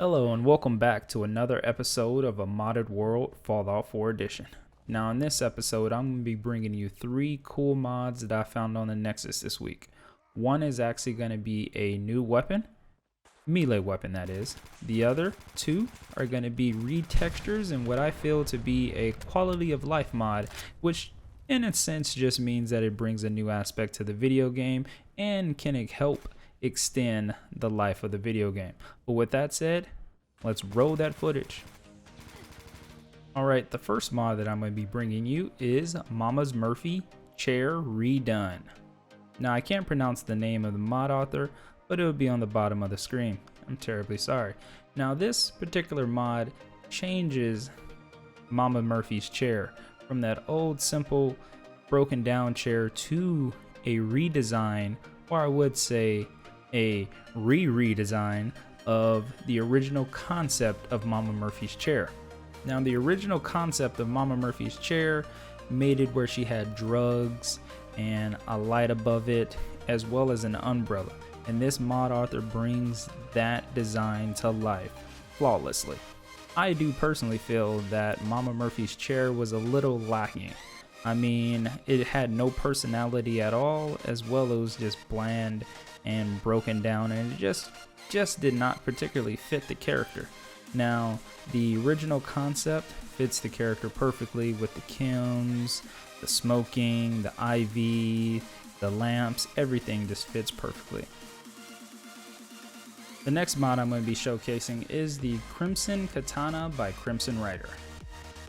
Hello and welcome back to another episode of A Modded World Fallout 4 Edition. Now in this episode I'm going to be bringing you 3 cool mods that I found on the Nexus this week. One is actually going to be a new weapon, melee weapon that is. The other 2 are going to be retextures and what I feel to be a quality of life mod, which in a sense just means that it brings a new aspect to the video game and can help extend the life of the video game. But with that said, let's roll that footage. Alright, the first mod that I'm going to be bringing you is Mama's Murphy Chair Redone. Now I can't pronounce the name of the mod author, but it will be on the bottom of the screen. I'm terribly sorry. Now this particular mod changes Mama Murphy's chair from that old simple broken down chair to a redesign, or I would say a redesign of the original concept of Mama Murphy's chair. Now the original concept of Mama Murphy's chair made it where she had drugs and a light above it as well as an umbrella, and this mod author brings that design to life flawlessly. I do personally feel that Mama Murphy's chair was a little lacking. I mean, it had no personality at all, as well as just bland and broken down, and it just did not particularly fit the character. Now the original concept fits the character perfectly with the chems, the smoking, the IV, the lamps, everything just fits perfectly. The next mod I'm going to be showcasing is the Crimson Katana by Crimson Rider.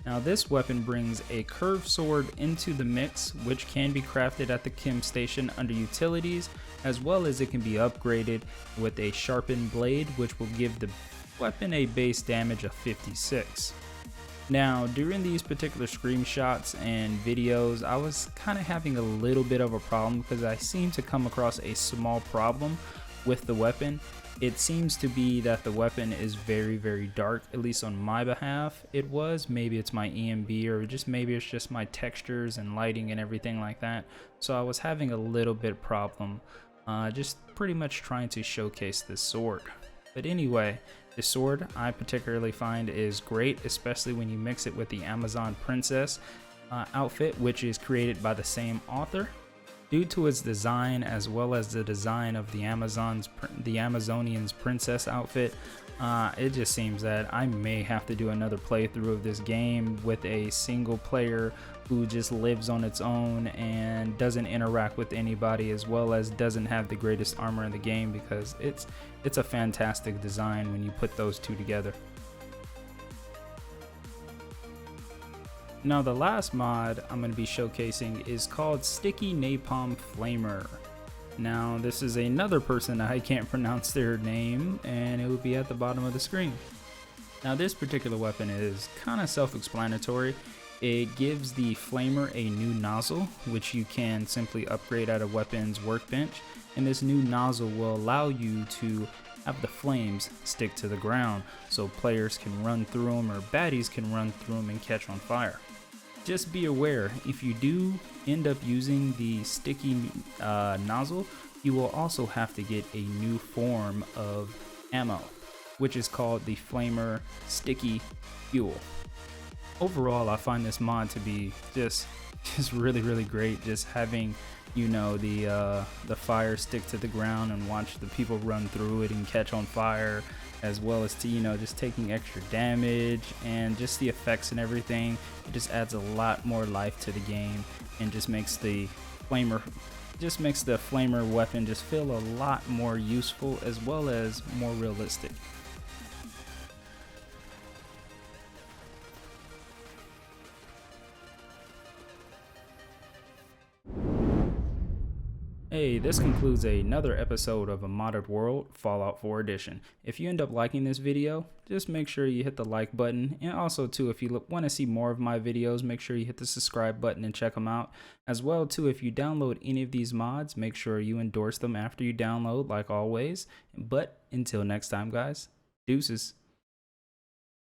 Now this weapon brings a curved sword into the mix, which can be crafted at the chem station under utilities, as well as it can be upgraded with a sharpened blade, which will give the weapon a base damage of 56. Now during these particular screenshots and videos, I was kind of having a little bit of a problem because I seem to come across a small problem with the weapon. It seems to be that the weapon is very dark, at least on my behalf it was. Maybe it's my EMB, or maybe it's just my textures and lighting and everything like that. So I was having a little bit problem just pretty much trying to showcase this sword. But anyway, this sword I particularly find is great, especially when you mix it with the Amazon Princess outfit, which is created by the same author. Due to its design, as well as the design of the Amazonian's princess outfit, it just seems that I may have to do another playthrough of this game with a single player who just lives on its own and doesn't interact with anybody, as well as doesn't have the greatest armor in the game, because it's a fantastic design when you put those two together. Now the last mod I'm going to be showcasing is called Sticky Napalm Flamer. Now this is another person I can't pronounce their name, and it will be at the bottom of the screen. Now this particular weapon is kind of self-explanatory. It gives the flamer a new nozzle, which you can simply upgrade at a weapon's workbench, and this new nozzle will allow you to have the flames stick to the ground so players can run through them, or baddies can run through them and catch on fire. Just be aware, if you do end up using the sticky nozzle, you will also have to get a new form of ammo, which is called the Flamer Sticky Fuel. Overall, I find this mod to be just really great. Just having, you know, the fire stick to the ground and watch the people run through it and catch on fire, as well as to, you know, just taking extra damage and just the effects and everything. It just adds a lot more life to the game and just makes the flamer weapon just feel a lot more useful, as well as more realistic. Hey, this concludes another episode of A Modded World Fallout 4 Edition. If you end up liking this video, just make sure you hit the like button, and also too, if you want to see more of my videos, make sure you hit the subscribe button and check them out. As well too, if you download any of these mods, make sure you endorse them after you download, like always. But until next time guys, deuces.